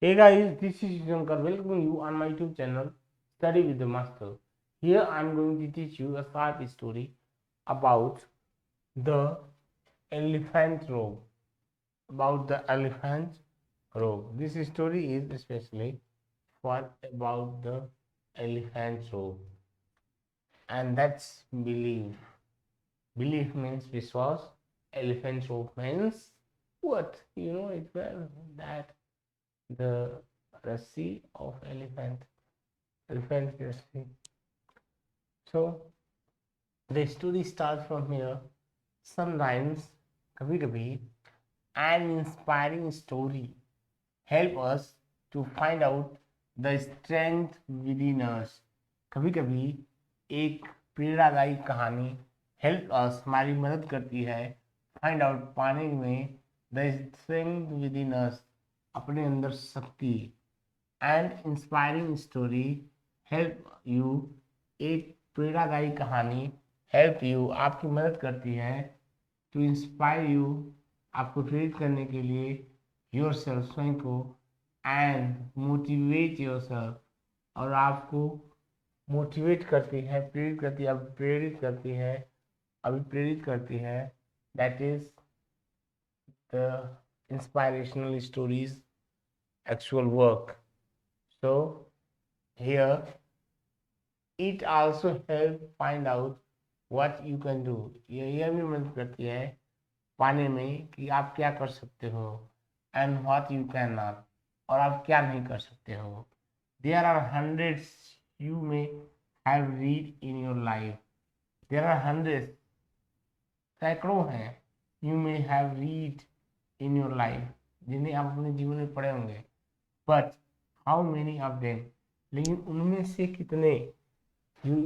Hey guys, this is Shankar. Welcome you on my YouTube channel Study with the Master. Here I am going to teach you a short story about the elephant robe. About the elephant robe. This story is especially for about the elephant robe, and that's belief. Belief means Vishwas. Elephant robe means what? You know it well that the rassi of elephant rassi. So the story starts from here. Sometimes, कभी कभी, an inspiring story help us to find out the strength within us. कभी कभी एक प्रेरणादायी कहानी help us हमारी मदद करती है find out पाने में the strength within us, अपने अंदर शक्ति. And inspiring story help you, एक प्रेरणादायी कहानी हेल्प यू आपकी मदद करती है टू इंस्पायर यू, आपको प्रेरित करने के लिए योर सेल्फ, स्वयं को, एंड मोटिवेट योर सेल्फ, और आपको मोटिवेट करती है, प्रेरित करती है, प्रेरित करती है, अभिप्रेरित करती है. That is the inspirational stories actual work. So here it also help find out what you can do. यह भी मदद करती है पाने में कि आप क्या कर सकते हो and what you cannot, और आप क्या नहीं कर सकते हो. There are hundreds you may have read in your life. There are hundreds, सैकड़ों हैं, you may have read in your life, जिन्हें आप अपने जीवन में पढ़े होंगे. But how many of them, लेकिन उनमें से कितने you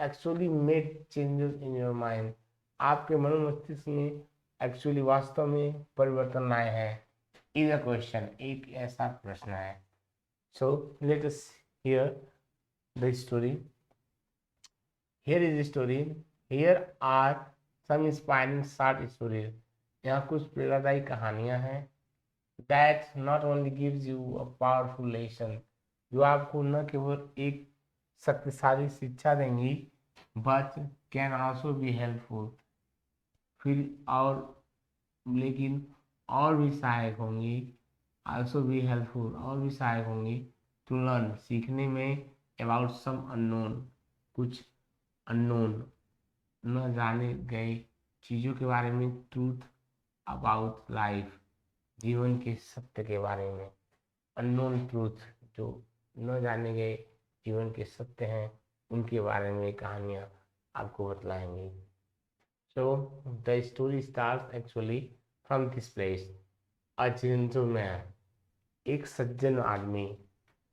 actually made changes in your mind, आपके मनो मस्तिष्क में एक्चुअली वास्तव में परिवर्तन लाए हैं. इज अ क्वेश्चन, एक ऐसा प्रश्न है. So let us hear the story. Here is story. Here are some inspiring short stories. यहाँ कुछ प्रेरणादायी कहानियां हैं that not only gives you a powerful lesson, जो आपको न केवल एक शक्तिशाली शिक्षा देंगी but can also be helpful, फिर और लेकिन और भी सहायक होंगी, also be helpful, और भी सहायक होंगी to learn, सीखने में, about some unknown, कुछ unknown, न जाने गए चीज़ों के बारे में, truth about life, जीवन के सत्य के बारे में, अननोन ट्रूथ, जो न जाने गए जीवन के सत्य हैं, उनके बारे में कहानियाँ आपको बतलाएंगी. So the story start actually from this place. A gentleman, एक सज्जन आदमी,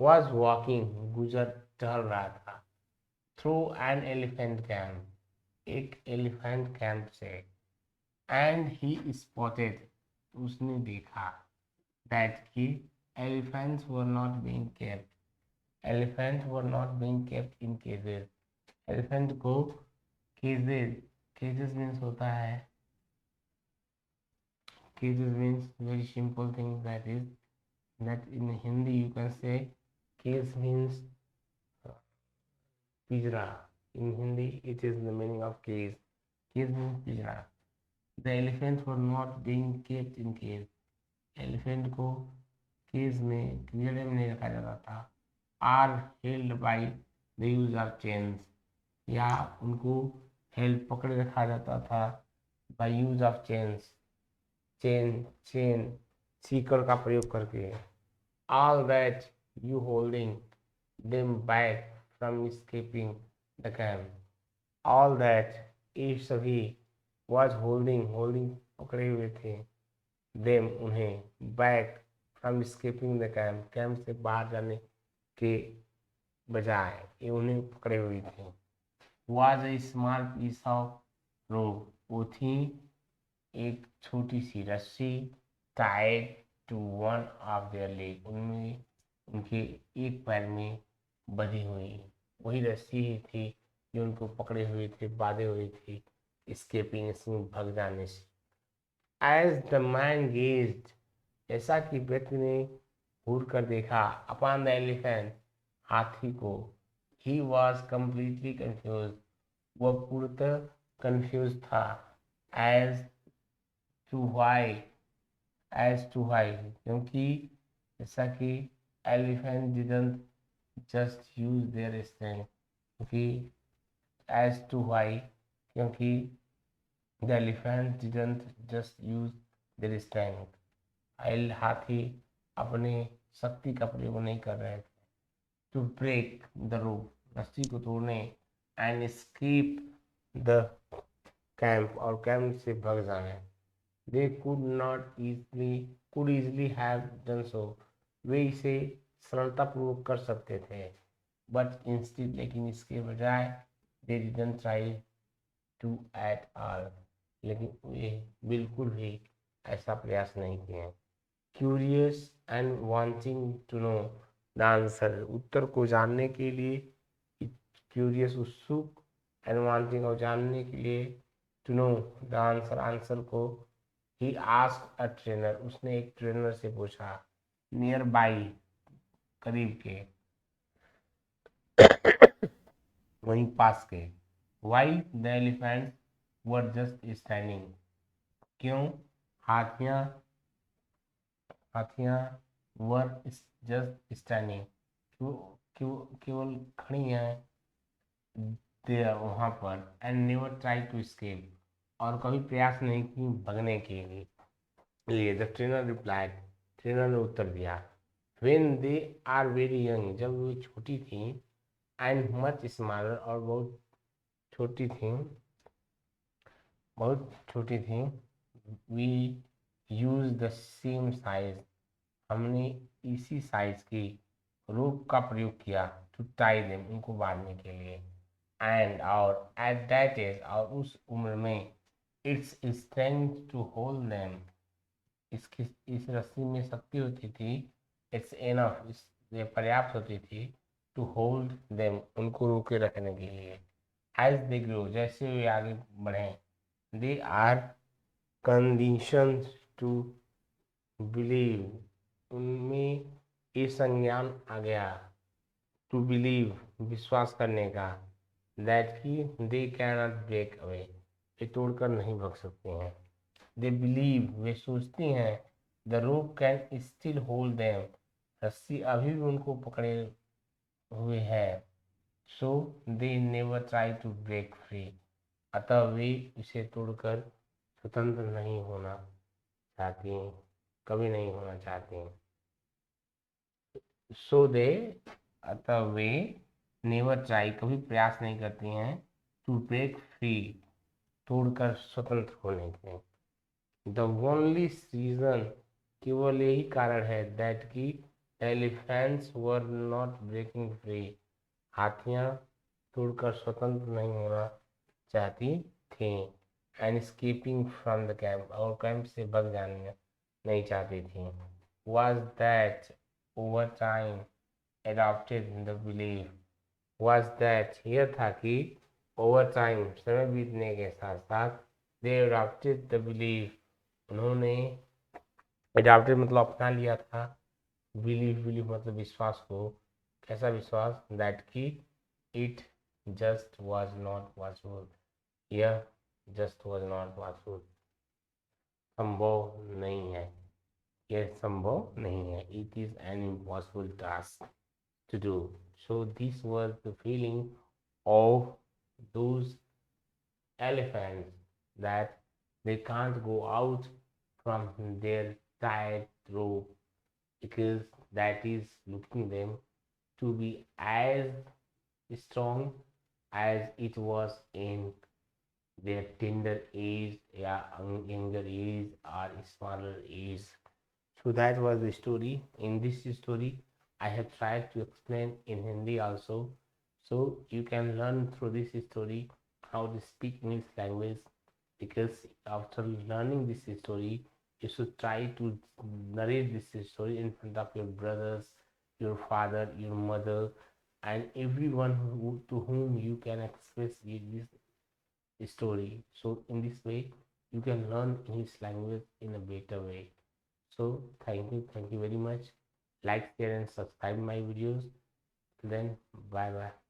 वॉज वॉकिंग, गुजर टहल रहा था, थ्रू एन एलिफेंट कैंप, एक एलिफेंट कैंप से, एंड ही स्पॉटेड, उसने देखा, दैट कि elephants were not being kept. Elephants were not being kept in cages. Elephant को cages, cages means होता है, cages means very simple thing, that is that in Hindi you can say cage means पिंजरा. In Hindi it is the meaning of cage. Cage means पिंजरा. The elephants were not being kept in cage. Elephant को cage में, पिंजरे में नहीं रखा जाता था. Are held by the use of chains, या उनको हेल्ड पकड़े रखा जाता था by use of chains, chain सीकर का प्रयोग करके. All that you holding them back from escaping the camp. All that, ये सभी, वॉज होल्डिंग पकड़े हुए थे, देम उन्हें, back from escaping the camp, camp से बाहर जाने के बजाय ये उन्हें पकड़े हुई थी. Was a small piece of rope, वो थी एक छोटी सी रस्सी, tied to one of their leg, उनमें उनके एक पैर में बंधी हुई. वही रस्सी ही थी जो उनको पकड़े हुए थे, बांधे हुई थी स्केपिंग, इसमें भाग जाने से. एज द मैन गेज्ड, ऐसा कि व्यक्ति ने घूर कर देखा, अपॉन द एलिफेंट, हाथी को, ही वॉज कम्प्लीटली कंफ्यूज, वह पूर्णतः कंफ्यूज था, एज टू वाई, क्योंकि जैसा कि elephant didn't just use their strength, क्योंकि एज टू वाई, क्योंकि the elephant didn't just use their strength, हाथी अपने शक्ति का प्रयोग नहीं कर रहे थे, टू ब्रेक द रोप, रस्सी को तोड़ने, एंड एस्केप द कैंप, और कैंप से भाग जाने। They could easily have done so, वे इसे सरलतापूर्वक कर सकते थे, बट इंस्टेड, लेकिन इसके बजाय, they didn't try to at all, लेकिन वे बिल्कुल भी ऐसा प्रयास नहीं किए। Curious and wanting to know the answer, उत्तर को जानने के लिए, क्यूरियस उत्सुक, एंड वांटिंग और जानने के लिए, to know the answer answer को, ही आस्क्ड अ ट्रेनर, उसने एक ट्रेनर से पूछा, नियर बाई, करीब के, वहीं पास के, why the elephant were just standing, क्यों हाथियां हाथियां वर जस्ट स्टैंडिंग, क्यों क्यों केवल खड़ी हैं देयर, वहां पर, and never try to escape, और कभी प्रयास नहीं की भगने के लिए। द ट्रेनर रिप्लाइड, ट्रेनर ने उत्तर दिया, when they are very young, जब वे छोटी थी, एंड मच स्मॉलर, और छोटी थी बहुत छोटी थी, we use the same size, हमने इसी साइज की रोप का प्रयोग किया, टू टाई देम, उनको बांधने के लिए, एंड और एट दैट एज, और उस उम्र में, its strength to hold them, इसकी इस रस्सी में शक्ति होती थी, इट्स एनफ, इस ये पर्याप्त होती थी, टू होल्ड देम, उनको रोके रखने के लिए। एज दे ग्रो, जैसे वे आगे बढ़े, they are condition to believe, उनमें ये संज्ञान आ गया, टू बिलीव, विश्वास करने का, दैट की they can not break away, ये तोड़कर नहीं भग सकते हैं। दे बिलीव, वे सोचती हैं, the rope can still hold them, रस्सी अभी भी उनको पकड़े हुए है, so they never try to break free, अतः वे इसे तोड़कर स्वतंत्र नहीं होना चाहती, कभी नहीं होना चाहती। सो दे, अतः वे, नेवर ट्राई, कभी प्रयास नहीं करती हैं, टू ब्रेक फ्री, तोड़कर स्वतंत्र होने के। द ओनली रीजन, केवल यही कारण है, दैट की elephants were not breaking free, हाथियां तोड़कर स्वतंत्र नहीं होना चाहती थी, and escaping from the camp, और कैंप से भाग जाने नहीं चाहती थी, was that over time adopted the belief, was that, यह था कि, over time, समय बीतने के साथ साथ, they adopted the belief, उन्होंने adopted मतलब अपना लिया था, belief मतलब विश्वास को, कैसा विश्वास, that कि it just was not possible, यह just was not possible, संभव नहीं है, यह संभव नहीं है, it is an impossible task to do. So this was the feeling of those elephants, that they can't go out from their tight rope, because that is looking them to be as strong as it was in their tender age, yeah, younger age or smaller age. So that was the story. In this story, I have tried to explain in Hindi also. So you can learn through this story how to speak English language, because after learning this story, you should try to narrate this story in front of your brothers, your father, your mother, and everyone to whom you can express this story. So in this way, you can learn English language in a better way. So thank you very much. like, share and subscribe my videos. Then bye bye.